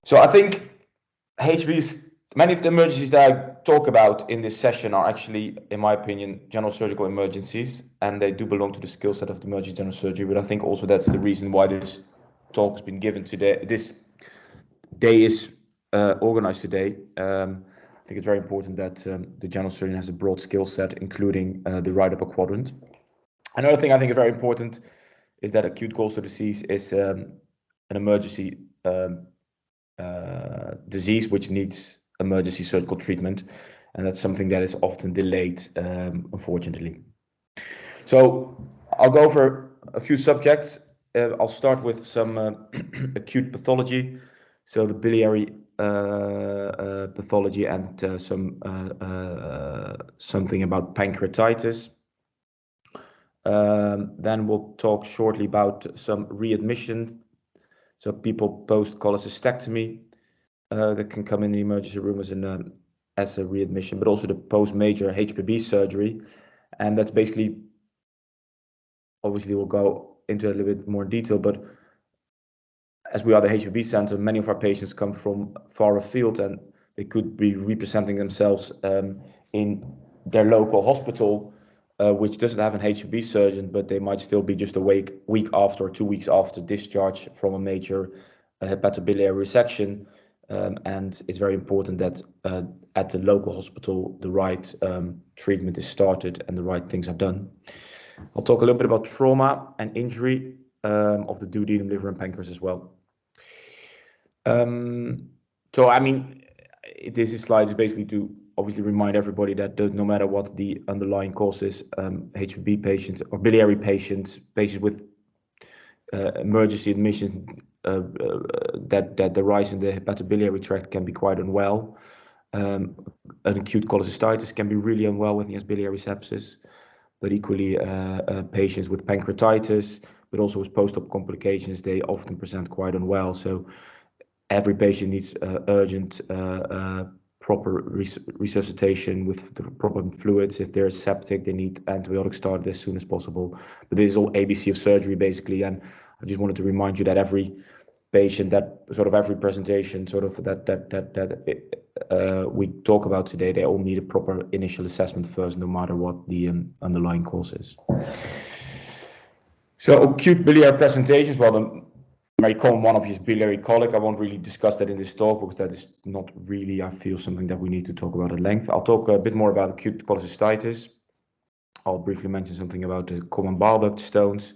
So I think HPBs, many of the emergencies that I talk about in this session are actually, in my opinion, general surgical emergencies, and they do belong to the skill set of the emergency general surgery. But I think also that's the reason why this talk has been given today. This day is organized today. I think it's very important that the general surgeon has a broad skill set, including the right upper quadrant. Another thing I think is very important is that acute gallstone disease is an emergency disease which needs emergency surgical treatment, and that's something that is often delayed, unfortunately. So I'll go over a few subjects. I'll start with some acute pathology, so the biliary pathology, and something about pancreatitis. Then we'll talk shortly about some readmission, so people post cholecystectomy that can come in the emergency room as a readmission, but also the post-major HPB surgery, and that's basically, obviously we'll go into a little bit more detail, but as we are the HPB center, many of our patients come from far afield, and they could be representing themselves in their local hospital, which doesn't have an HPB surgeon, but they might still be just a week after or 2 weeks after discharge from a major hepatobiliary resection. And it's very important that at the local hospital, the right treatment is started and the right things are done. I'll talk a little bit about trauma and injury of the duodenum, liver, and pancreas as well. So, I mean, this slide is basically to obviously remind everybody that no matter what the underlying cause is, HPB patients or biliary patients with emergency admission, that the rise in the hepatobiliary tract can be quite unwell. An acute cholecystitis can be really unwell when he has biliary sepsis, but equally patients with pancreatitis, but also with post-op complications, they often present quite unwell. So every patient needs urgent proper resuscitation with the proper fluids. If they're septic, they need antibiotic started as soon as possible. But this is all ABC of surgery basically, and I just wanted to remind you that every patient, that sort of every presentation, sort of we talk about today, they all need a proper initial assessment first, no matter what the underlying cause is. So acute biliary presentations, well, the very common one of is biliary colic. I won't really discuss that in this talk because that is not really, I feel, something that we need to talk about at length. I'll talk a bit more about acute cholecystitis. I'll briefly mention something about the common bile duct stones,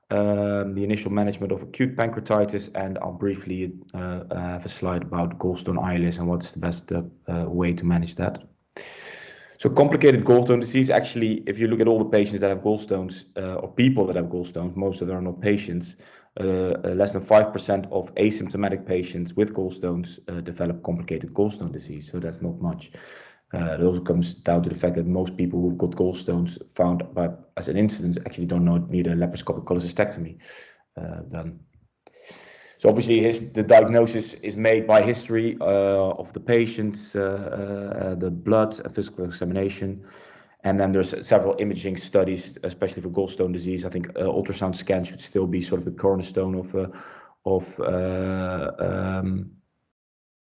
the initial management of acute pancreatitis, and I'll briefly have a slide about gallstone ileus and what's the best way to manage that. So complicated gallstone disease, actually, if you look at all the patients that have gallstones, or people that have gallstones, most of them are not patients, less than 5% of asymptomatic patients with gallstones develop complicated gallstone disease, so that's not much. It also comes down to the fact that most people who've got gallstones found as an incidence actually don't need a laparoscopic cholecystectomy done. So obviously the diagnosis is made by history of the patients, the blood, a physical examination, and then there's several imaging studies, especially for gallstone disease. I think ultrasound scan should still be sort of the cornerstone of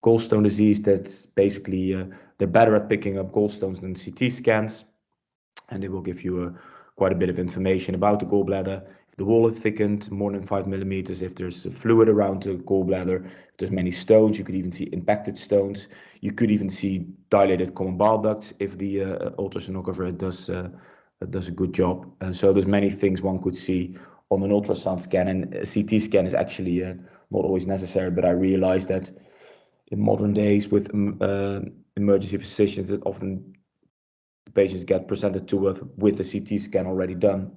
gallstone disease. That's basically they're better at picking up gallstones than CT scans, and they will give you quite a bit of information about the gallbladder. If the wall is thickened more than 5 millimeters, if there's fluid around the gallbladder, if there's many stones, you could even see impacted stones. You could even see dilated common bile ducts if the ultrasonographer does a good job. And so there's many things one could see on an ultrasound scan, and a CT scan is actually not always necessary. But I realize that in modern days with emergency physicians, that often the patients get presented to us with the CT scan already done.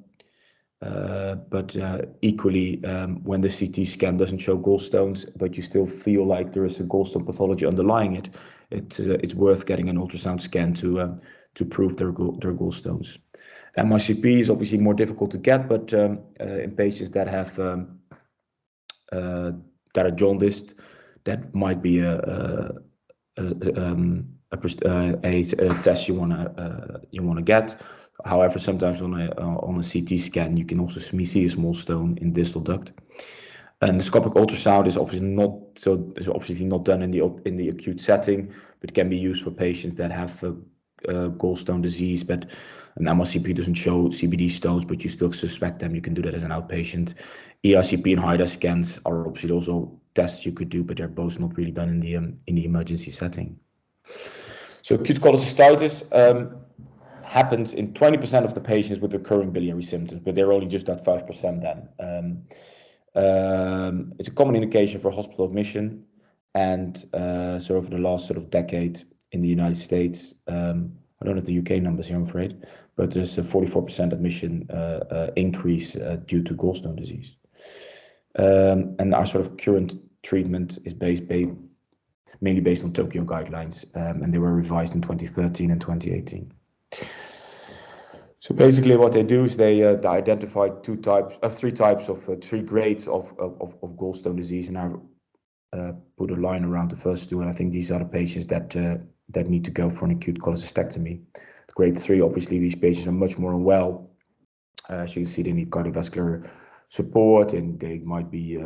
But equally, when the CT scan doesn't show gallstones, but you still feel like there is a gallstone pathology underlying it, it's worth getting an ultrasound scan to prove their gallstones. MICP is obviously more difficult to get, but in patients that have that are jaundiced, that might be a test you want to get. However, sometimes on a CT scan you can also see a small stone in distal duct. Endoscopic ultrasound is obviously not done in the acute setting, but can be used for patients that have gallstone disease, but an MRCP doesn't show CBD stones, but you still suspect them. You can do that as an outpatient. ERCP and HIDA scans are obviously also tests you could do, but they're both not really done in the emergency setting. So acute cholecystitis happens in 20% of the patients with recurring biliary symptoms, but they're only just at 5% then. It's a common indication for hospital admission, and so over the last sort of decade in the United States, I don't have the UK numbers here, I'm afraid, but there's a 44% admission increase due to gallstone disease. And our sort of current treatment is mainly based on Tokyo guidelines, and they were revised in 2013 and 2018. So basically what they do is they identify three grades of gallstone disease, and I put a line around the first two, and I think these are the patients that need to go for an acute cholecystectomy. Grade 3, obviously these patients are much more unwell. As you can see, they need cardiovascular support, and they might be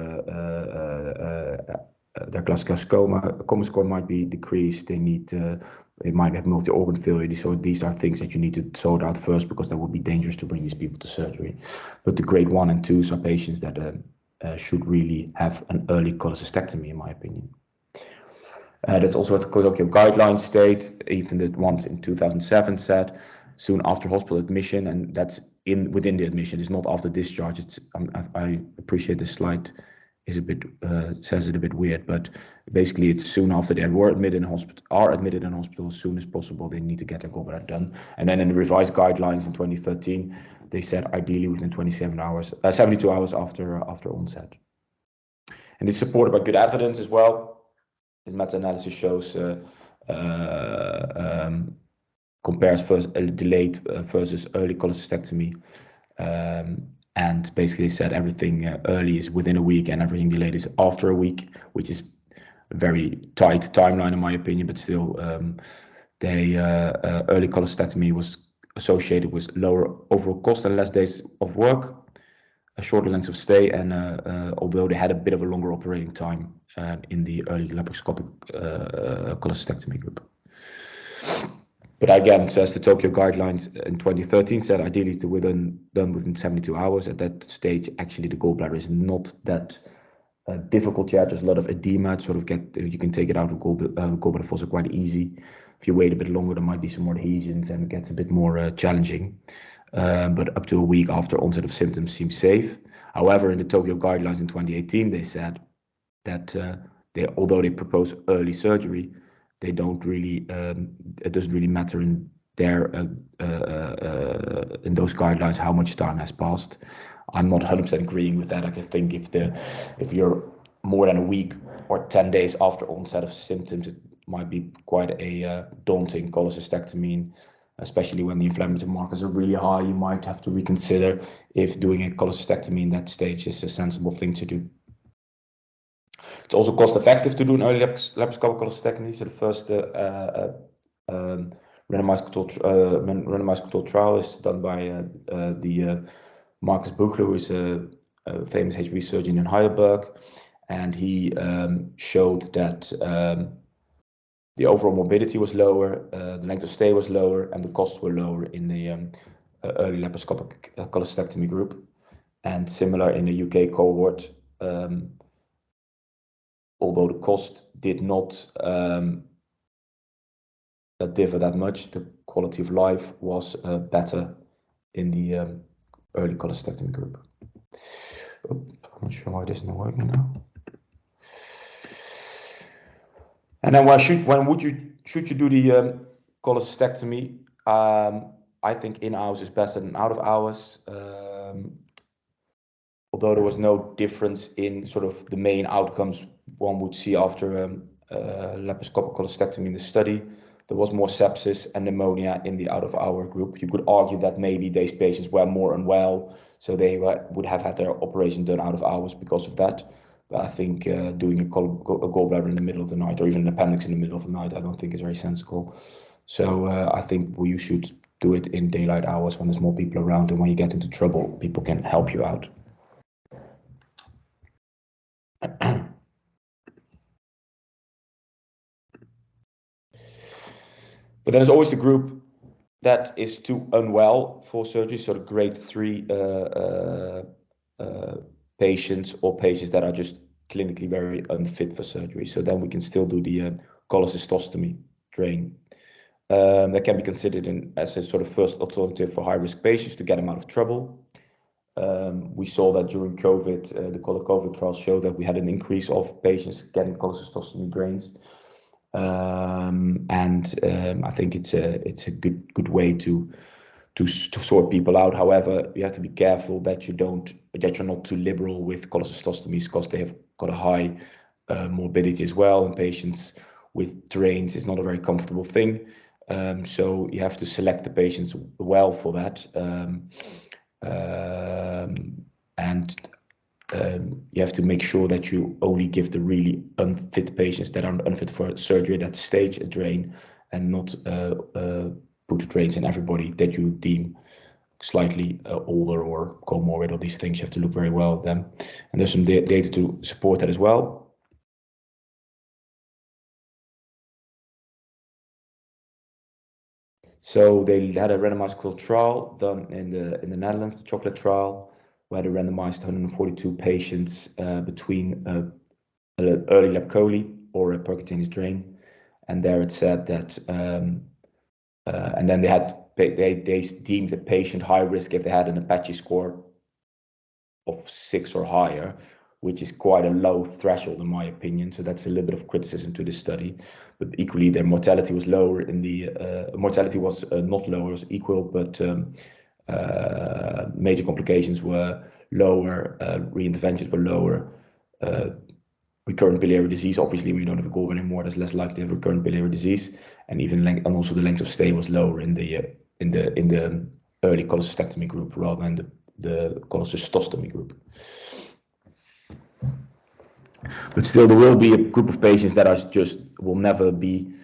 their Glasgow coma score might be decreased. They might have multi-organ failure. So these are things that you need to sort out first, because that would be dangerous to bring these people to surgery. But the grade 1 and 2 are patients that should really have an early cholecystectomy, in my opinion. That's also what the Tokyo guidelines state. Even the ones in 2007 said soon after hospital admission, and that's within the admission. It's not after discharge. I appreciate this slide is a bit says it a bit weird, but basically it's soon after they are admitted in hospital as soon as possible. They need to get their gallbladder done. And then in the revised guidelines in 2013, they said ideally within 72 hours after onset. And it's supported by good evidence as well. This meta-analysis shows compares first delayed versus early cholecystectomy. And basically said everything early is within a week and everything delayed is after a week, which is a very tight timeline in my opinion, but still early cholecystectomy was associated with lower overall cost and less days of work, a shorter length of stay, and although they had a bit of a longer operating time in the early laparoscopic cholecystectomy group. But again, so as the Tokyo guidelines in 2013 said, ideally to done within 72 hours. At that stage, actually, the gallbladder is not that difficult yet. There's a lot of edema. You can take it out of gallbladder fossa quite easy. If you wait a bit longer, there might be some more adhesions, and it gets a bit more challenging. But up to a week after onset of symptoms seems safe. However, in the Tokyo guidelines in 2018, they said that although they propose early surgery, they don't really. It doesn't really matter in their in those guidelines how much time has passed. I'm not 100% agreeing with that. I just think if you're more than a week or 10 days after onset of symptoms, it might be quite a daunting cholecystectomy. Especially when the inflammatory markers are really high, you might have to reconsider if doing a cholecystectomy in that stage is a sensible thing to do. It's also cost effective to do an early laparoscopic cholecystectomy. So the first randomized controlled trial is done by the Marcus Buchler, who is a famous HPB surgeon in Heidelberg, and he showed that the overall morbidity was lower, the length of stay was lower, and the costs were lower in the early laparoscopic cholecystectomy group. And similar in the UK cohort, although the cost did not differ that much, the quality of life was better in the early cholecystectomy group. I'm not sure why this is not working now. And then should you do the cholecystectomy? I think in-house is better than out of hours. Although there was no difference in sort of the main outcomes one would see after laparoscopic cholecystectomy in the study, there was more sepsis and pneumonia in the out-of-hour group. You could argue that maybe these patients were more unwell, so they would have had their operation done out of hours because of that. But I think doing a gallbladder in the middle of the night, or even an appendix in the middle of the night, I don't think is very sensible. So I think you should do it in daylight hours when there's more people around, and when you get into trouble, people can help you out. But then there's always the group that is too unwell for surgery, so the grade 3 patients or patients that are just clinically very unfit for surgery. So then we can still do the cholecystostomy drain. That can be considered as a sort of first alternative for high-risk patients to get them out of trouble. We saw that during COVID, the COVID trials showed that we had an increase of patients getting cholecystostomy drains. I think it's a good way to sort people out. However, you have to be careful that you're not too liberal with cholecystostomies, because they have got a high morbidity as well, and patients with drains is not a very comfortable thing. So you have to select the patients well for that. You have to make sure that you only give the really unfit patients that are unfit for surgery that stage a drain, and not put drains in everybody that you deem slightly older or comorbid or these things. You have to look very well at them. And there's some data to support that as well. So they had a randomized controlled trial done in the Netherlands, the chocolate trial, where they randomized 142 patients between early lab coli or a percutaneous drain, and there it said that, and then they deemed the patient high risk if they had an Apache score of 6 or higher, which is quite a low threshold in my opinion. So that's a little bit of criticism to this study. But equally, their mortality was lower in the mortality was not lower, it was equal, but major complications were lower, reinterventions were lower. Recurrent biliary disease, obviously we don't have a gallbladder anymore, there's less likely to have recurrent biliary disease, and even and also the length of stay was lower in the early cholecystectomy group rather than the cholecystostomy group. But still, there will be a group of patients that will never be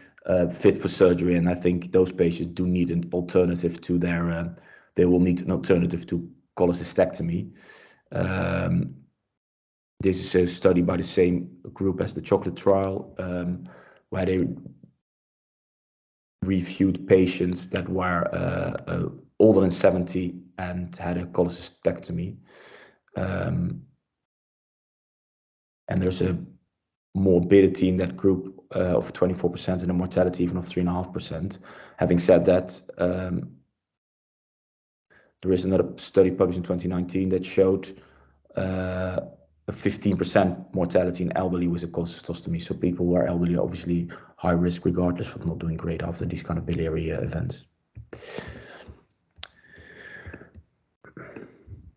fit for surgery, and I think those patients do need an alternative to their. They will need an alternative to cholecystectomy. This is a study by the same group as the chocolate trial, where they reviewed patients that were older than 70 and had a cholecystectomy. And there's a morbidity in that group of 24% and a mortality even of 3.5%. Having said that, there is another study published in 2019 that showed a 15% mortality in elderly with a cholecystostomy. So people who are elderly are obviously high risk regardless of not doing great after these kind of biliary events.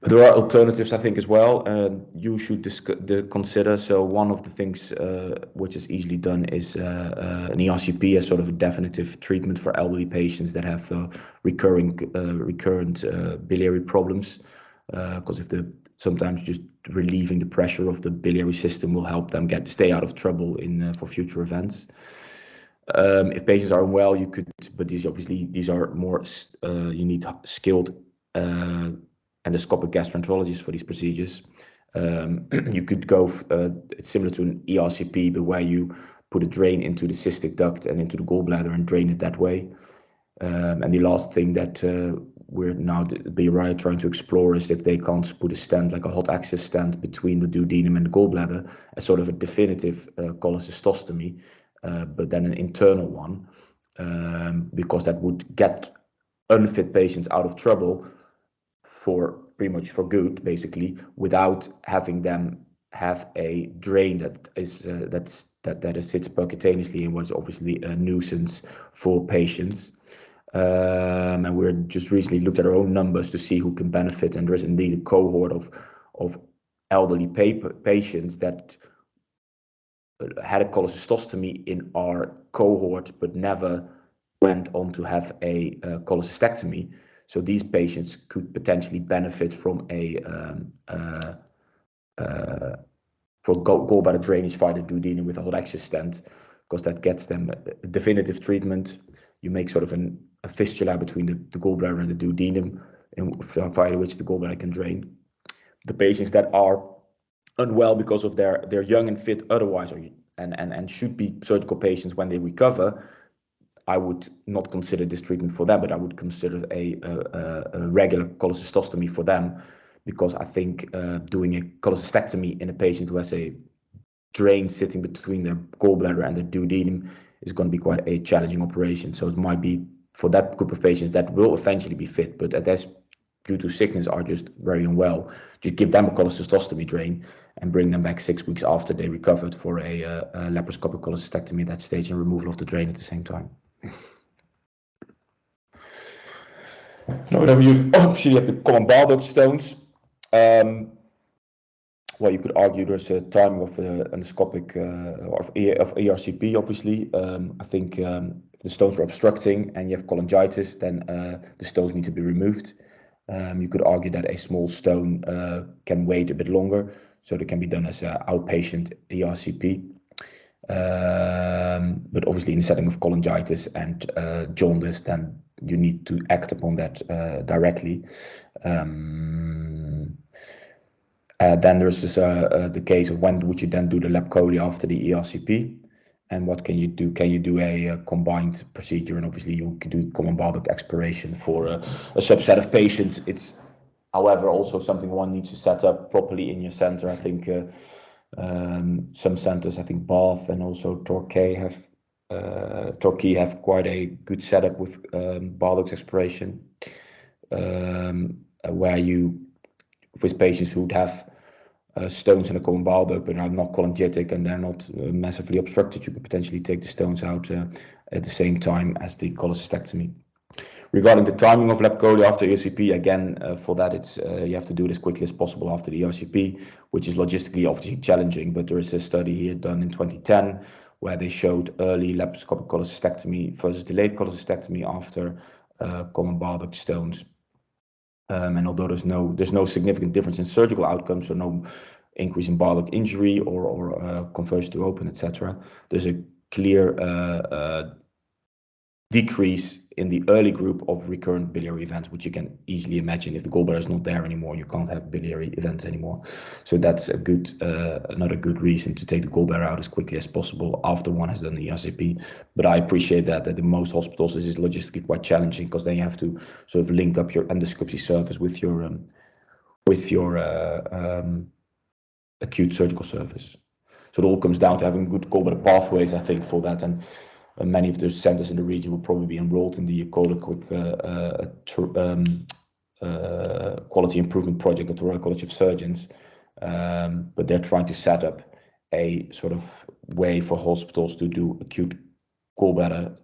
But there are alternatives, I think, as well. You should consider. So one of the things which is easily done is an ERCP as sort of a definitive treatment for elderly patients that have recurrent biliary problems. Because sometimes just relieving the pressure of the biliary system will help them stay out of trouble for future events. If patients are unwell, you could, but these are more you need skilled endoscopic gastroenterologists for these procedures. You could go similar to an ERCP, but where you put a drain into the cystic duct and into the gallbladder and drain it that way. And the last thing that we're now BRI trying to explore is if they can't put a stent, like a hot access stent, between the duodenum and the gallbladder as sort of a definitive cholecystostomy, but then an internal one, because that would get unfit patients out of trouble for pretty much for good, basically, without having them have a drain that sits percutaneously, and was obviously a nuisance for patients. And we're just recently looked at our own numbers to see who can benefit, and there is indeed a cohort of elderly patients that had a cholecystostomy in our cohort but never went on to have a cholecystectomy. So these patients could potentially benefit from for gallbladder drainage via the duodenum with a hot access stent, because that gets them a definitive treatment. You make sort of a fistula between the gallbladder and the duodenum, via which the gallbladder can drain. The patients that are unwell because of they're young and fit otherwise, and should be surgical patients when they recover, I would not consider this treatment for them, but I would consider a regular cholecystostomy for them, because I think doing a cholecystectomy in a patient who has a drain sitting between their gallbladder and their duodenum is going to be quite a challenging operation. So it might be for that group of patients that will eventually be fit, but that's due to sickness are just very unwell. Just give them a cholecystostomy drain and bring them back 6 weeks after they recovered for a laparoscopic cholecystectomy at that stage and removal of the drain at the same time. Now, you obviously have the common bile duct stones. Well, you could argue there's a timing of endoscopic or of ERCP, obviously. I think if the stones are obstructing and you have cholangitis, then the stones need to be removed. You could argue that a small stone can wait a bit longer, so it can be done as an outpatient ERCP. But obviously in the setting of cholangitis and jaundice, then you need to act upon that directly. Then there's this, the case of when would you then do the lap chole after the ERCP, and what can you do? Can you do a combined procedure? And obviously you can do common bile duct expiration for a subset of patients. It's, however, also something one needs to set up properly in your center. I think some centers, I think Bath and also Torquay have quite a good setup with bile duct expiration, where you, with patients who would have stones in the common bile duct but are not cholangitic and they're not massively obstructed, you could potentially take the stones out at the same time as the cholecystectomy. Regarding the timing of lap chole after ERCP, again, for that it's you have to do it as quickly as possible after the ERCP, which is logistically obviously challenging, but there is a study here done in 2010 where they showed early laparoscopic cholecystectomy versus delayed cholecystectomy after common bile duct stones. And although there's no significant difference in surgical outcomes, so no increase in bile duct injury or conversion to open, etc., there's a clear decrease in the early group of recurrent biliary events, which you can easily imagine. If the gallbladder is not there anymore, you can't have biliary events anymore. So that's a good, another good reason to take the gallbladder out as quickly as possible after one has done the ERCP. But I appreciate that in most hospitals this is logistically quite challenging, because then you have to sort of link up your endoscopy service with your acute surgical service. So it all comes down to having good gallbladder pathways, I think, for that. And many of those centers in the region will probably be enrolled in the Quick Quality Improvement Project at the Royal College of Surgeons, but they're trying to set up a sort of way for hospitals to do acute gallbladder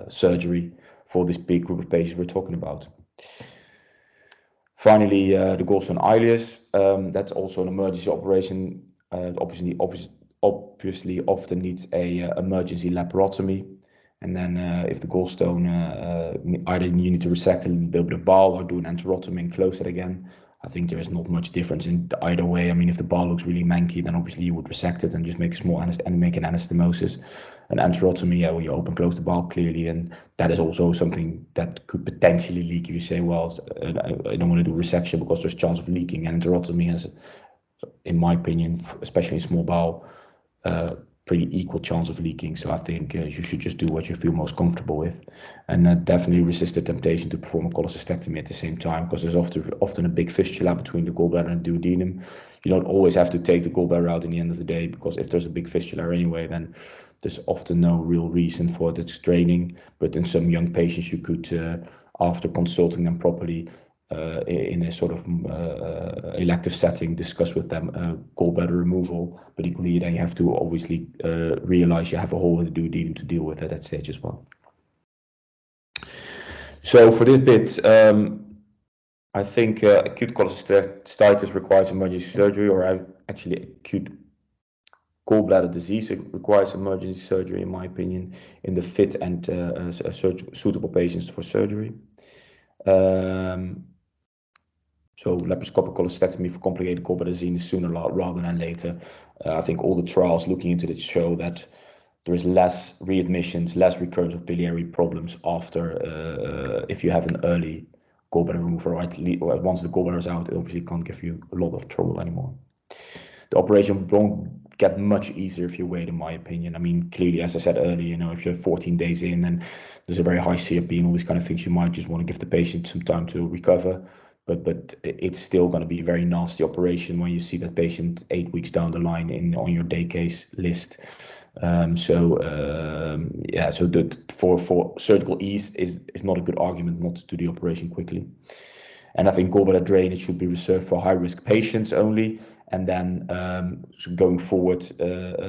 surgery for this big group of patients we're talking about. Finally, the gallstone ileus, that's also an emergency operation. Obviously often needs a emergency laparotomy, and then if the gallstone, either you need to resect a little bit of bile or do an enterotomy and close it again. I think there is not much difference in either way. I mean, if the bile looks really manky, then obviously you would resect it and just make a small and make an anastomosis. An enterotomy, where you open close the bile clearly, and that is also something that could potentially leak. If you say, well, I don't want to do resection because there's chance of leaking, and enterotomy has, in my opinion, especially in small bowel, pretty equal chance of leaking. So I think you should just do what you feel most comfortable with, and definitely resist the temptation to perform a cholecystectomy at the same time, because there's often a big fistula between the gallbladder and duodenum. You don't always have to take the gallbladder out in the end of the day, because if there's a big fistula anyway, then there's often no real reason for the straining. But in some young patients, you could, after consulting them properly, in a sort of elective setting, discuss with them gallbladder removal. But equally, then you have to obviously realize you have a hole in the duodenum to deal with at that stage as well. So for this bit, I think acute cholecystitis requires emergency surgery, or actually acute gallbladder disease requires emergency surgery, in my opinion, in the fit and suitable patients for surgery. So laparoscopic cholecystectomy for complicated gallbladder disease sooner rather than later. I think all the trials looking into this show that there is less readmissions, less recurrence of biliary problems after if you have an early gallbladder removal, or once the gallbladder is out, it obviously can't give you a lot of trouble anymore. The operation won't get much easier if you wait, in my opinion. I mean, clearly, as I said earlier, you know, if you're 14 days in and there's a very high CRP and all these kind of things, you might just want to give the patient some time to recover. But it's still going to be a very nasty operation when you see that patient 8 weeks down the line on your day case list. So for surgical ease is not a good argument not to do the operation quickly. And I think gallbladder drainage should be reserved for high-risk patients only. And then so going forward,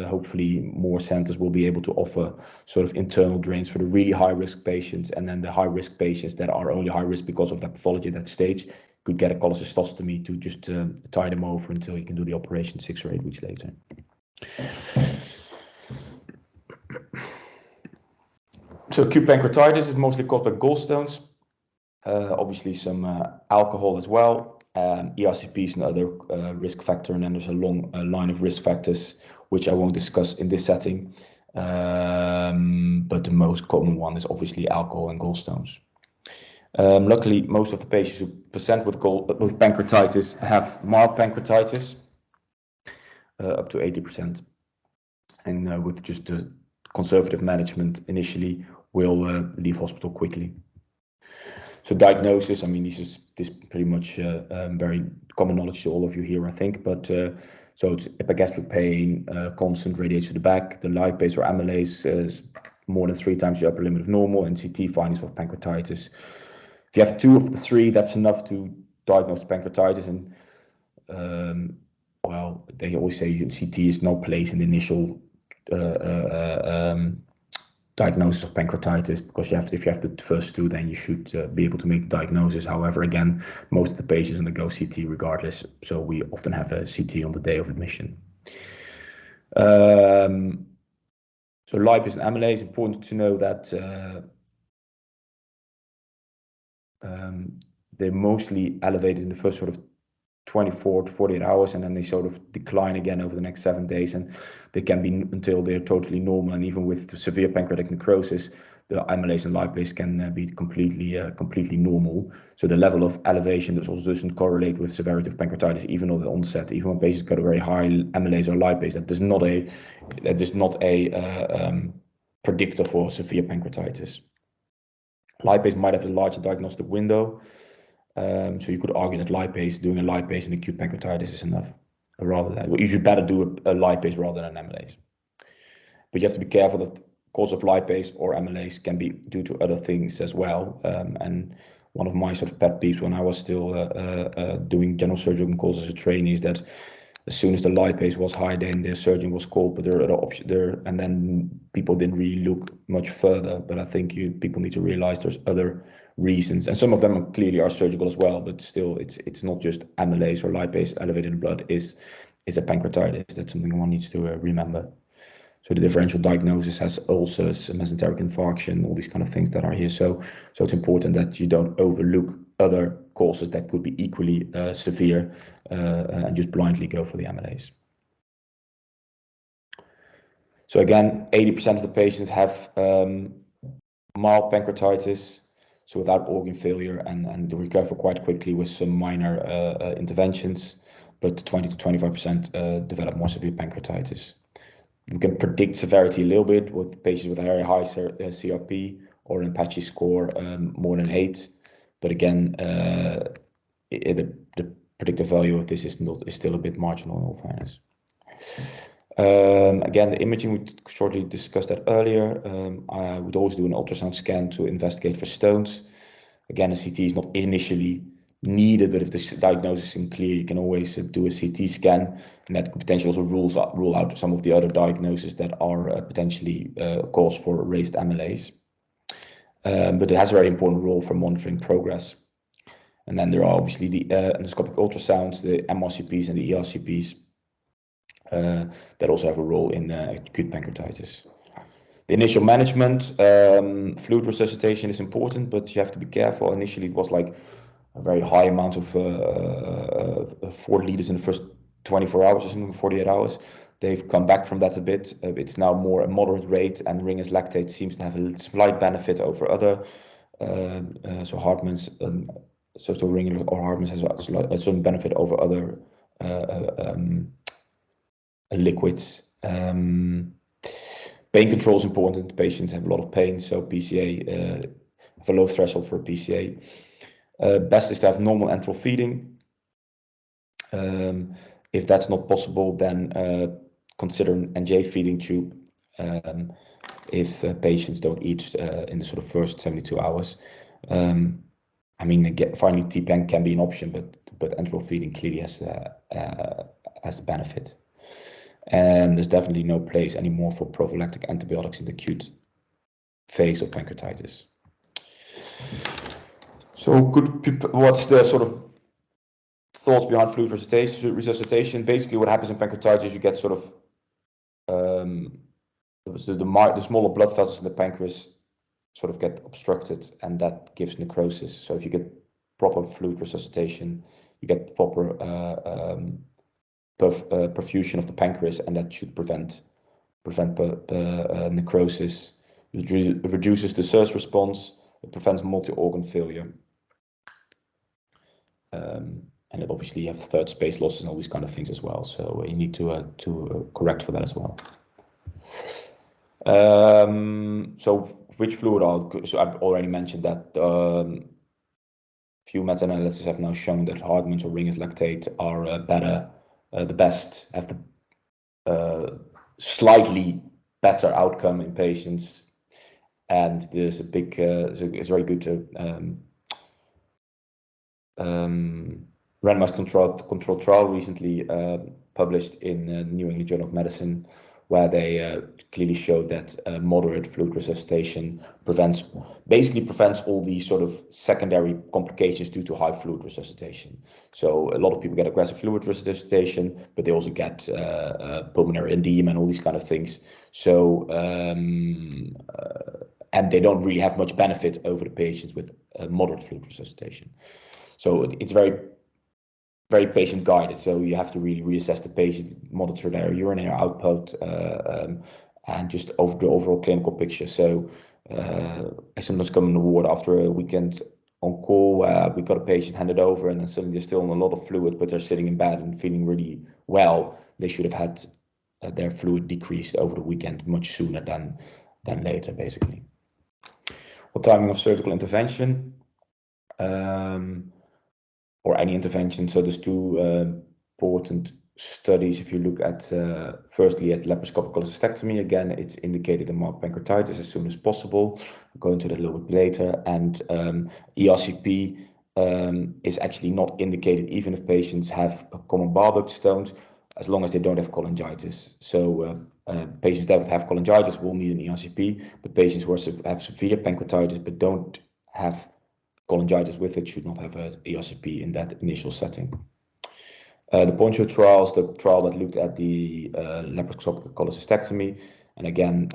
hopefully more centers will be able to offer sort of internal drains for the really high-risk patients. And then the high-risk patients that are only high-risk because of that pathology at that stage could get a cholecystostomy to just tie them over until you can do the operation 6 or 8 weeks later. So acute pancreatitis is mostly caused by gallstones. Obviously some alcohol as well, ERCP is another risk factor, and then there's a long line of risk factors which I won't discuss in this setting, but the most common one is obviously alcohol and gallstones. Luckily, most of the patients who present with pancreatitis have mild pancreatitis, up to 80%, and with just the conservative management initially will leave hospital quickly. So diagnosis, I mean, this is pretty much very common knowledge to all of you here, I think. But so it's epigastric pain, constant radiation to the back, the lipase or amylase is more than 3 times the upper limit of normal, and CT findings of pancreatitis. If you have 2 of the 3, that's enough to diagnose pancreatitis. And well, they always say CT is no place in the initial diagnosis of pancreatitis, because if you have the first 2, then you should be able to make the diagnosis. However, again, most of the patients undergo CT regardless, so we often have a CT on the day of admission. So lipase and amylase, important to know that they're mostly elevated in the first sort of 24 to 48 hours, and then they sort of decline again over the next 7 days, and they can be until they're totally normal. And even with severe pancreatic necrosis, the amylase and lipase can be completely normal. So the level of elevation doesn't correlate with severity of pancreatitis, even at the onset. Even when patients got a very high amylase or lipase, that is not a predictor for severe pancreatitis. Lipase might have a larger diagnostic window. So you could argue that doing a lipase in acute pancreatitis is enough. You should better do a lipase rather than an amylase. But you have to be careful that cause of lipase or amylase can be due to other things as well. And one of my sort of pet peeves when I was still doing general surgical calls as a trainee is that as soon as the lipase was high, then the surgeon was called, but there are other options there, and then people didn't really look much further. But I think people need to realize there's other reasons, and some of them clearly are surgical as well, but still it's not just amylase or lipase elevated in blood is a pancreatitis. That's something one needs to remember. So the differential diagnosis has ulcers, mesenteric infarction, all these kind of things that are here. So it's important that you don't overlook other causes that could be equally severe and just blindly go for the amylase. So again, 80% of the patients have mild pancreatitis, so without organ failure, and they recover quite quickly with some minor interventions, but 20 to 25% develop more severe pancreatitis. We can predict severity a little bit with patients with a very high CRP or an Apache score more than 8, but again, the predictive value of this is still a bit marginal in all fairness. Again, the imaging, we shortly discussed that earlier. I would always do an ultrasound scan to investigate for stones. Again, a CT is not initially needed, but if the diagnosis isn't clear, you can always do a CT scan, and that could potentially also rule out some of the other diagnoses that are potentially cause for raised amylase. But it has a very important role for monitoring progress. And then there are obviously the endoscopic ultrasounds, the MRCPs and the ERCPs. That also have a role in acute pancreatitis. The initial management, fluid resuscitation is important, but you have to be careful. Initially, it was like a very high amount of 4 liters in the first 24 hours or something, 48 hours. They've come back from that a bit. It's now more a moderate rate, and Ringer's lactate seems to have a slight benefit over other. So Hartmann's, so Ringer or Hartmann's has a certain benefit over other liquids. Pain control is important. Patients have a lot of pain, so PCA, have a low threshold for PCA. Best is to have normal enteral feeding. If that's not possible, then consider an NJ feeding tube if patients don't eat in the sort of first 72 hours. I mean, again, finally, TPN can be an option, but enteral feeding clearly has a benefit. And there's definitely no place anymore for prophylactic antibiotics in the acute phase of pancreatitis. So, what's the sort of thoughts behind fluid resuscitation? Basically, what happens in pancreatitis, you get sort of the smaller blood vessels in the pancreas sort of get obstructed, and that gives necrosis. So if you get proper fluid resuscitation, you get proper perfusion of the pancreas, and that should prevent necrosis. It reduces the SIRS response. It prevents multi-organ failure. And it obviously you have third space losses and all these kind of things as well. So you need to correct for that as well. So which fluid so I've already mentioned that few meta-analyses have now shown that Hartmann's or Ringer's lactate are better, the best, have the slightly better outcome in patients. And there's a big, it's very good to randomized controlled trial recently published in New England Journal of Medicine, where they clearly showed that moderate fluid resuscitation basically prevents all these sort of secondary complications due to high fluid resuscitation. So a lot of people get aggressive fluid resuscitation, but they also get pulmonary edema and all these kind of things. So and they don't really have much benefit over the patients with moderate fluid resuscitation. So it's very patient guided. So you have to really reassess the patient, monitor their urinary output, and just over the overall clinical picture. So I sometimes come in the ward after a weekend on call. We got a patient handed over, and then suddenly they're still on a lot of fluid, but they're sitting in bed and feeling really well. They should have had their fluid decreased over the weekend much sooner than later, basically. What timing of surgical intervention? Or any intervention. So there's two important studies. If you look at firstly at laparoscopic cholecystectomy, again, it's indicated in mild pancreatitis as soon as possible. I'll go into that a little bit later. And ERCP is actually not indicated even if patients have common bile duct stones, as long as they don't have cholangitis. So patients that have cholangitis will need an ERCP, but patients who have severe pancreatitis but don't have cholangitis with it should not have an ERCP in that initial setting. The Poncho trials, the trial that looked at the laparoscopic cholecystectomy, and again,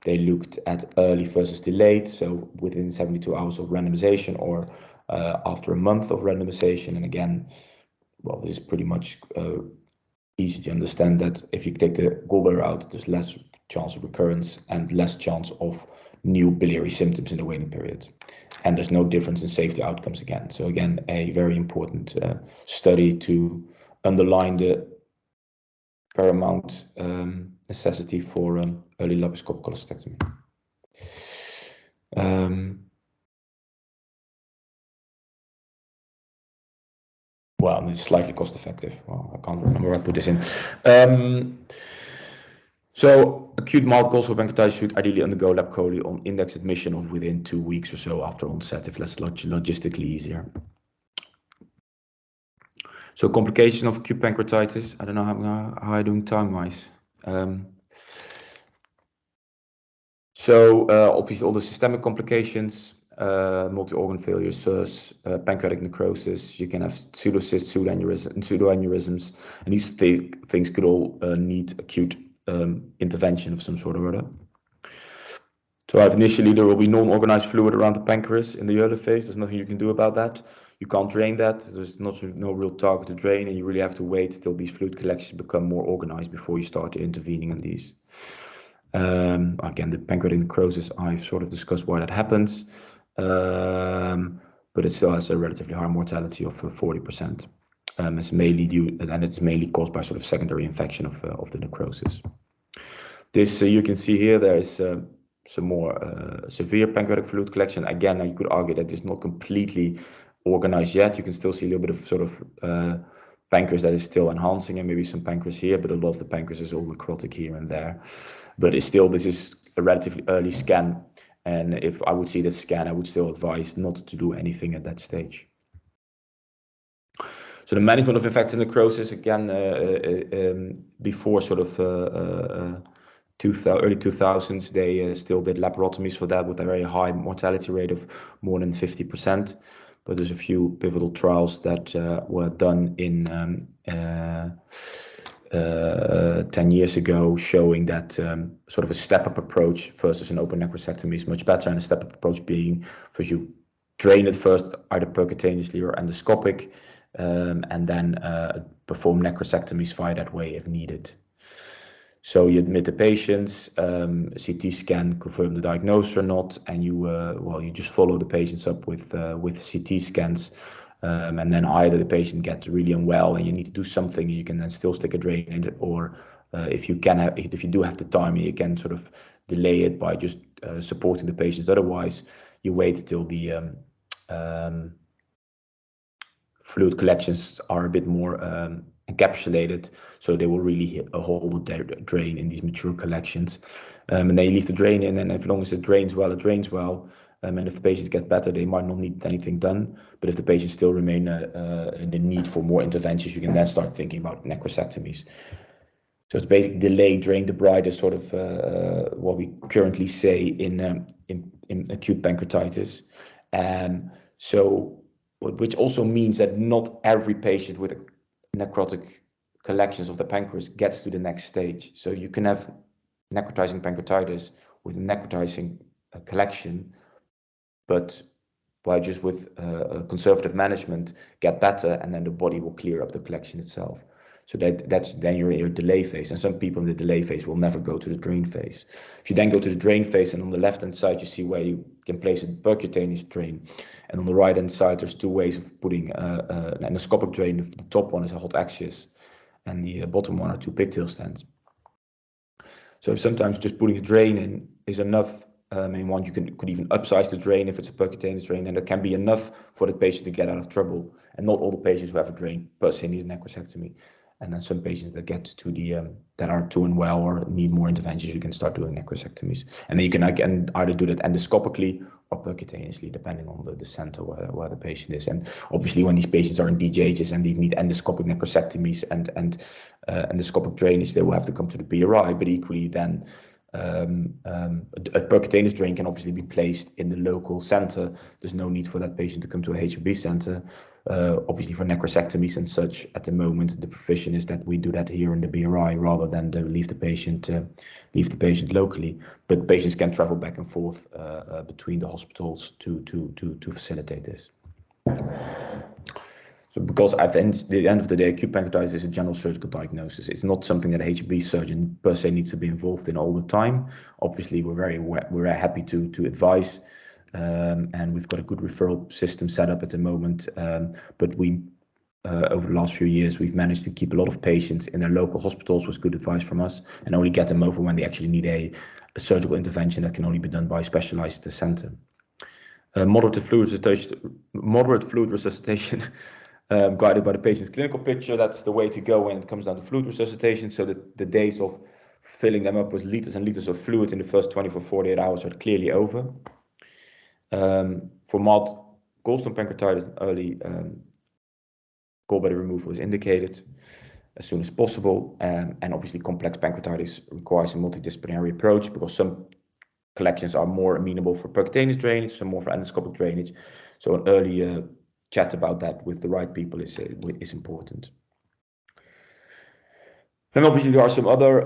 they looked at early versus delayed, so within 72 hours of randomization or after a month of randomization. And again, well, this is pretty much easy to understand that if you take the gallbladder out, there's less chance of recurrence and less chance of new biliary symptoms in the waiting period. And there's no difference in safety outcomes again. So again, a very important study to underline the paramount necessity for early laparoscopic cholecystectomy. Well, it's slightly cost effective. Well, I can't remember where I put this in. So acute mild gallstone pancreatitis should ideally undergo lap chole on index admission or within 2 weeks or so after onset, if that's logistically easier. So complication of acute pancreatitis. I don't know how I'm doing time-wise. So obviously all the systemic complications, multi-organ failure, SIRS, pancreatic necrosis. You can have pseudocysts, pseudoaneurysms, and these things could all need acute intervention of some sort or other. So initially there will be non-organized fluid around the pancreas in the early phase. There's nothing you can do about that. You can't drain that. There's no real target to drain, and you really have to wait till these fluid collections become more organized before you start intervening in these. Again, the pancreatic necrosis, I've sort of discussed why that happens, but it still has a relatively high mortality of 40%. It's mainly it's mainly caused by sort of secondary infection of the necrosis. This you can see here. There is some more severe pancreatic fluid collection. Again, you could argue that it's not completely organized yet. You can still see a little bit of sort of pancreas that is still enhancing, and maybe some pancreas here, but a lot of the pancreas is all necrotic here and there. But it's still, this is a relatively early scan, and if I would see that scan, I would still advise not to do anything at that stage. So the management of infected necrosis, again, before sort of early 2000s, they still did laparotomies for that with a very high mortality rate of more than 50%. But there's a few pivotal trials that were done in 10 years ago, showing that sort of a step-up approach versus an open necrosectomy is much better, and a step-up approach being first you drain it first, either percutaneously or endoscopic, and then perform necrosectomies via that way if needed. So you admit the patients, CT scan, confirm the diagnosis or not, and you just follow the patients up with CT scans, and then either the patient gets really unwell and you need to do something, you can then still stick a drain in it, or if you do have the time, you can sort of delay it by just supporting the patients. Otherwise, you wait till the fluid collections are a bit more encapsulated, so they will really hold their drain in these mature collections. And then you leave the drain in, and as long as it drains well, it drains well. And if the patients get better, they might not need anything done. But if the patients still remain in the need for more interventions, you can then start thinking about necrosectomies. So it's basically delay, drain, debride is sort of what we currently say in acute pancreatitis. Which also means that not every patient with necrotic collections of the pancreas gets to the next stage. So you can have necrotizing pancreatitis with a necrotizing collection, but by just with conservative management get better, and then the body will clear up the collection itself. So that's then you're in your delay phase, and some people in the delay phase will never go to the drain phase. If you then go to the drain phase, and on the left hand side you see where you can place a percutaneous drain, and on the right hand side there's two ways of putting an endoscopic drain. The top one is a hot axius, and the bottom one are two pigtail stents. So sometimes just putting a drain in is enough. You could even upsize the drain if it's a percutaneous drain, and it can be enough for the patient to get out of trouble. And not all the patients who have a drain per se need a necrosectomy. And then some patients that get to the that are too unwell or need more interventions, you can start doing necrosectomies. And then you can again either do that endoscopically or percutaneously, depending on the center where the patient is. And obviously, when these patients are in DJHs and they need endoscopic necrosectomies and endoscopic drainage, they will have to come to the BRI. But equally, then a percutaneous drain can obviously be placed in the local center. There's no need for that patient to come to a HPB center. Obviously, for necrosectomies and such, at the moment, the provision is that we do that here in the BRI rather than leave the patient locally. But patients can travel back and forth between the hospitals to facilitate this. So because at the end of the day, acute pancreatitis is a general surgical diagnosis. It's not something that a HPB surgeon per se needs to be involved in all the time. Obviously, we're very happy to advise, and we've got a good referral system set up at the moment. But we, over the last few years, we've managed to keep a lot of patients in their local hospitals with good advice from us, and only get them over when they actually need a surgical intervention that can only be done by a specialized center. Moderate fluid resuscitation. Guided by the patient's clinical picture, that's the way to go when it comes down to fluid resuscitation. So that the days of filling them up with liters and liters of fluid in the first 24-48 hours are clearly over. For mild gallstone pancreatitis, early gallbladder removal is indicated as soon as possible. And obviously, complex pancreatitis requires a multidisciplinary approach, because some collections are more amenable for percutaneous drainage, some more for endoscopic drainage. So an early chat about that with the right people is important. And obviously there are some other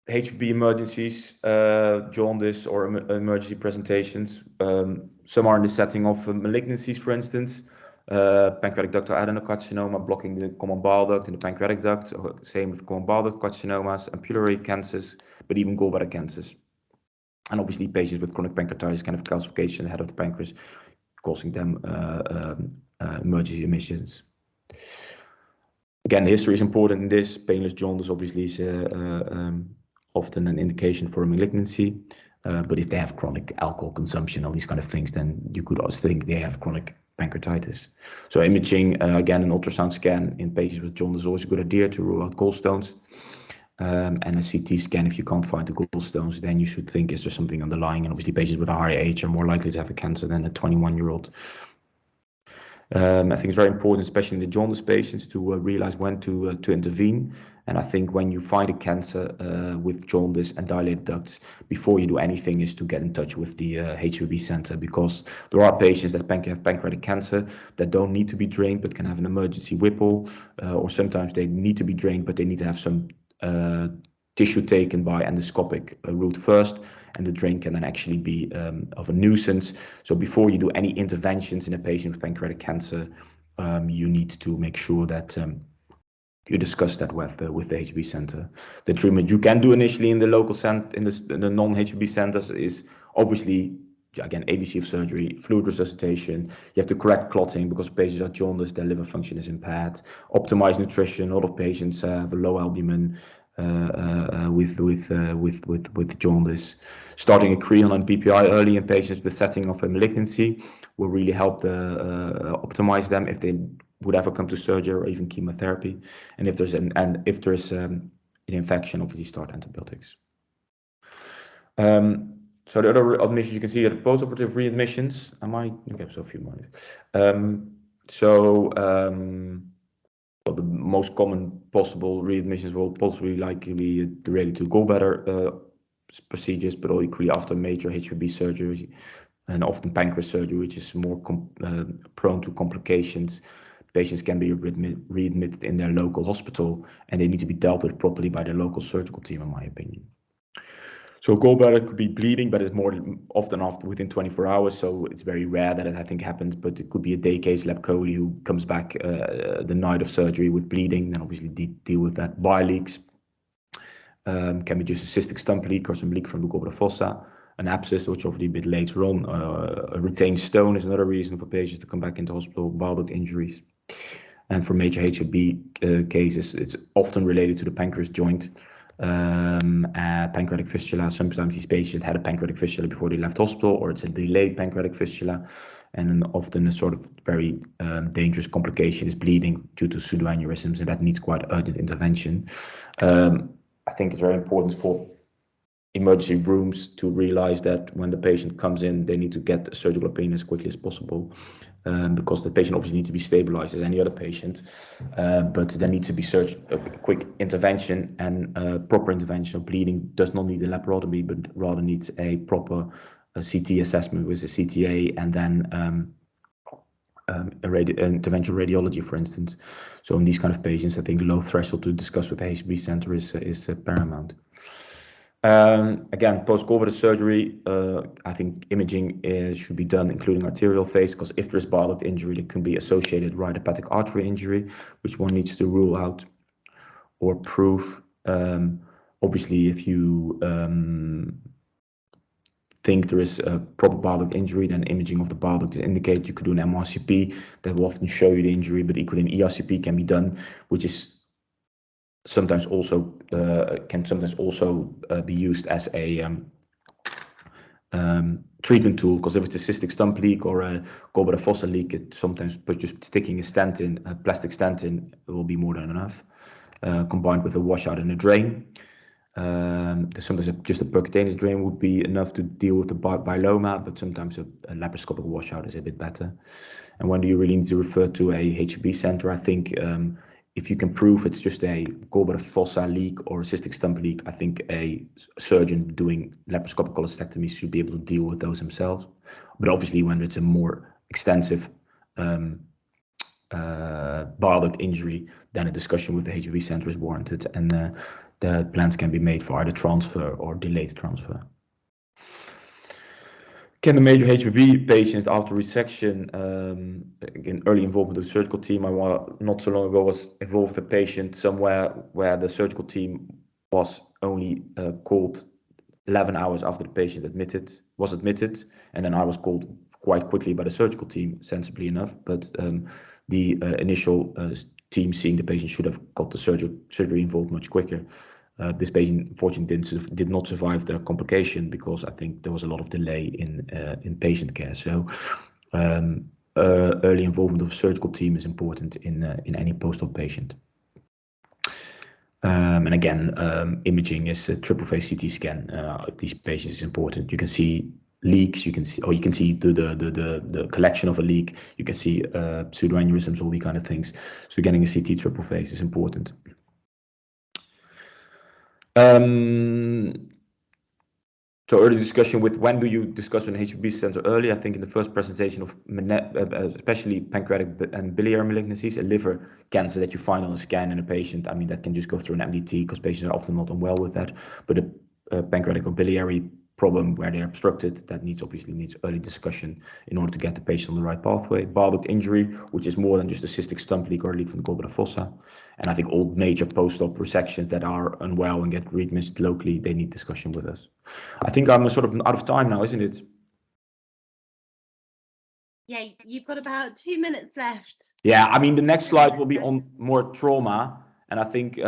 HPB emergencies, jaundice or emergency presentations. Some are in the setting of malignancies, for instance, pancreatic ductal adenocarcinoma blocking the common bile duct in the pancreatic duct, or same with common bile duct carcinomas, ampullary cancers, but even gallbladder cancers. And obviously patients with chronic pancreatitis can have calcification ahead of the pancreas, causing them emergency admissions. Again, the history is important in this. Painless jaundice obviously is often an indication for a malignancy, but if they have chronic alcohol consumption, all these kind of things, then you could also think they have chronic pancreatitis. So imaging, again, an ultrasound scan in patients with jaundice is always a good idea to rule out gallstones. And a CT scan, if you can't find the gallstones, then you should think, is there something underlying? And obviously patients with a higher age are more likely to have a cancer than a 21-year-old. I think it's very important, especially in the jaundice patients, to realize when to intervene. And I think when you find a cancer with jaundice and dilated ducts, before you do anything, is to get in touch with the HPB center, because there are patients that have pancreatic cancer that don't need to be drained but can have an emergency Whipple, or sometimes they need to be drained but they need to have some tissue taken by endoscopic route first, and the drain can then actually be of a nuisance. So before you do any interventions in a patient with pancreatic cancer, you need to make sure that you discuss that with the HPB center. The treatment you can do initially in the local center, in the non-HPB centers, is obviously, again, ABC of surgery, fluid resuscitation. You have to correct clotting because patients are jaundice, their liver function is impaired. Optimize nutrition. A lot of patients have a low albumin with jaundice. Starting a creon and BPI early in patients with the setting of a malignancy will really help optimize them if they would ever come to surgery or even chemotherapy. And if there's an infection, obviously start antibiotics. So the other admissions you can see are the postoperative readmissions. Okay, so a few minutes. Well, the most common possible readmissions will possibly likely be related to gallbladder procedures, but equally after major HPB surgery and often pancreas surgery, which is more prone to complications. Patients can be readmitted in their local hospital, and they need to be dealt with properly by their local surgical team, in my opinion. So gallbladder could be bleeding, but it's more often within 24 hours. So it's very rare that it, I think, happens, but it could be a day case lab coli who comes back the night of surgery with bleeding, then obviously deal with that. Bile leaks can be just a cystic stump leak or some leak from the gallbladder fossa. An abscess, which obviously a bit later on. A retained stone is another reason for patients to come back into hospital. Bile duct injuries. And for major HPB cases, it's often related to the pancreas joint. Pancreatic fistula. Sometimes these patients had a pancreatic fistula before they left hospital, or it's a delayed pancreatic fistula, and then often a sort of very dangerous complication is bleeding due to pseudoaneurysms, and that needs quite urgent intervention. I think it's very important for emergency rooms to realize that when the patient comes in, they need to get a surgical opinion as quickly as possible, because the patient obviously needs to be stabilized as any other patient, but there needs to be a quick intervention and proper intervention. So bleeding does not need a laparotomy, but rather needs a proper CT assessment with a CTA, and then interventional radiology, for instance. So in these kind of patients, I think low threshold to discuss with the HPB center is paramount. Again, post-gallbladder surgery, I think imaging should be done, including arterial phase, because if there's bile duct injury, there can be associated right hepatic artery injury, which one needs to rule out or prove. Obviously, if you think there is a proper bile duct injury, then imaging of the bile duct indicate. You could do an MRCP that will often show you the injury, but equally an ERCP can be done, which is sometimes also be used as a treatment tool, because if it's a cystic stump leak or a gallbladder fossa leak, it sometimes just sticking a plastic stent in will be more than enough, combined with a washout and a drain. Sometimes just a percutaneous drain would be enough to deal with the biloma, but sometimes a laparoscopic washout is a bit better. And when do you really need to refer to a HPB center? I think if you can prove it's just a gallbladder fossa leak or a cystic stump leak, I think a surgeon doing laparoscopic cholecystectomy should be able to deal with those themselves. But obviously, when it's a more extensive bile duct injury, then a discussion with the HPB center is warranted, and the plans can be made for either transfer or delayed transfer. Can the major HPB patients after resection, again, early involvement of the surgical team? Not so long ago was involved with a patient somewhere where the surgical team was only called 11 hours after the patient was admitted, and then I was called quite quickly by the surgical team, sensibly enough, but the initial team seeing the patient should have got the surgery involved much quicker. This patient unfortunately did not survive the complication because I think there was a lot of delay in patient care. So early involvement of surgical team is important in any post-op patient. And again, imaging is a triple phase CT scan of these patients is important. You can see leaks, you can see the collection of a leak, you can see pseudoaneurysms, all these kind of things. So getting a CT triple phase is important. So early discussion with when do you discuss an HPB center early? I think in the first presentation of especially pancreatic and biliary malignancies, a liver cancer that you find on a scan in a patient, I mean, that can just go through an MDT because patients are often not unwell with that. But a pancreatic or biliary problem where they're obstructed, that obviously needs early discussion in order to get the patient on the right pathway. Bile duct injury, which is more than just a cystic stump leak or a leak from the gallbladder fossa. And I think all major post-op resections that are unwell and get readmitted locally, they need discussion with us. I think I'm sort of out of time now, isn't it? Yeah, you've got about 2 minutes left. Yeah, I mean, the next slide will be on more trauma. And I think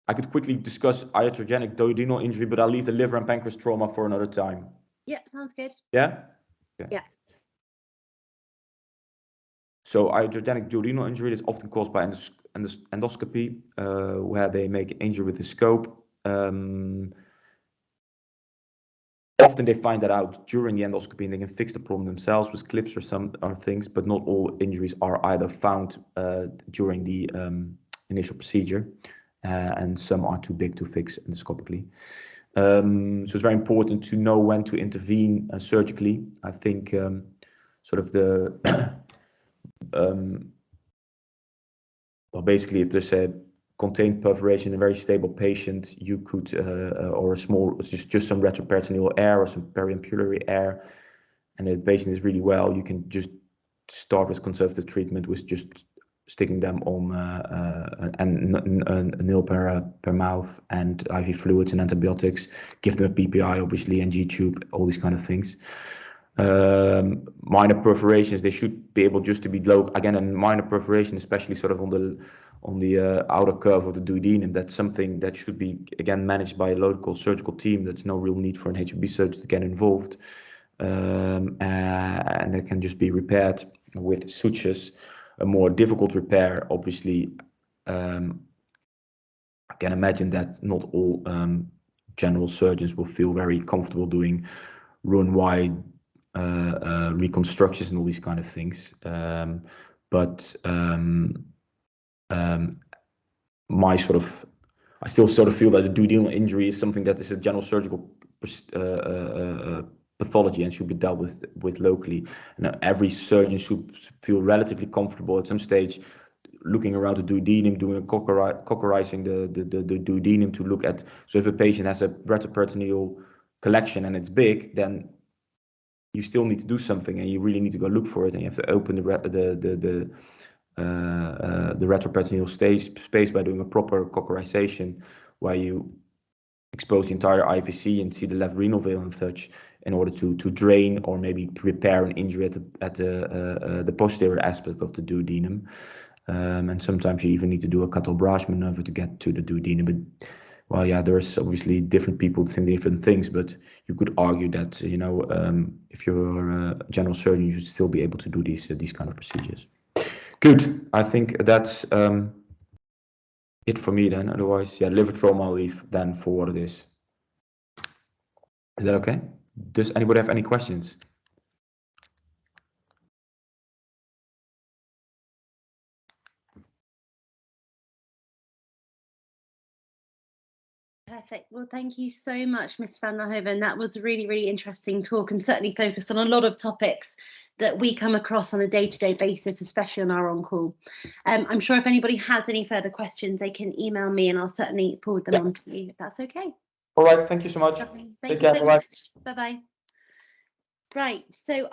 I could quickly discuss iatrogenic duodenal injury, but I'll leave the liver and pancreas trauma for another time. Yep, sounds good. Yeah? Okay. Yeah. So iatrogenic duodenal injury is often caused by endoscopy, where they make an injury with the scope. Often they find that out during the endoscopy and they can fix the problem themselves with clips or some other things, but not all injuries are either found during the initial procedure, and some are too big to fix endoscopically. So it's very important to know when to intervene surgically. I think sort of the well, basically, if there's a contained perforation in a very stable patient, you could, or a small, just some retroperitoneal air or some periampullary air, and the patient is really well, you can just start with conservative treatment with just sticking them on a nail per mouth and IV fluids and antibiotics, give them a PPI, obviously, and G-tube, all these kind of things. Minor perforations, they should be able just to be low. Again, a minor perforation, especially sort of on the outer curve of the duodenum, that's something that should be, again, managed by a local surgical team. That's no real need for an HPB surgeon to get involved. And it can just be repaired with sutures. A more difficult repair, obviously, I can imagine that not all general surgeons will feel very comfortable doing run-wide reconstructions and all these kind of things. I still sort of feel that the duodenal injury is something that is a general surgical pathology and should be dealt with locally. And every surgeon should feel relatively comfortable at some stage looking around the duodenum, doing a cockerizing the duodenum to look at. So if a patient has a retroperitoneal collection and it's big, then you still need to do something, and you really need to go look for it, and you have to open the retroperitoneal space by doing a proper cockerization, where you expose the entire IVC and see the left renal vein and such, in order to drain or maybe repair an injury at the posterior aspect of the duodenum. And sometimes you even need to do a Cattle-Brage maneuver to get to the duodenum. But, well, yeah, there's obviously different people think different things, but you could argue that, you know, if you're a general surgeon, you should still be able to do these kind of procedures. Good. I think that's it for me then. Otherwise, yeah, liver trauma I'll leave then for what it is. Is that okay? Does anybody have any questions? Perfect. Well, thank you so much, Mr. van Laarhoven. That was a really, really interesting talk, and certainly focused on a lot of topics that we come across on a day-to-day basis, especially on our on-call. I'm sure if anybody has any further questions, they can email me and I'll certainly forward them on to you, if that's okay. All right. Thank you so much. Thank you so much. Bye-bye. Right. So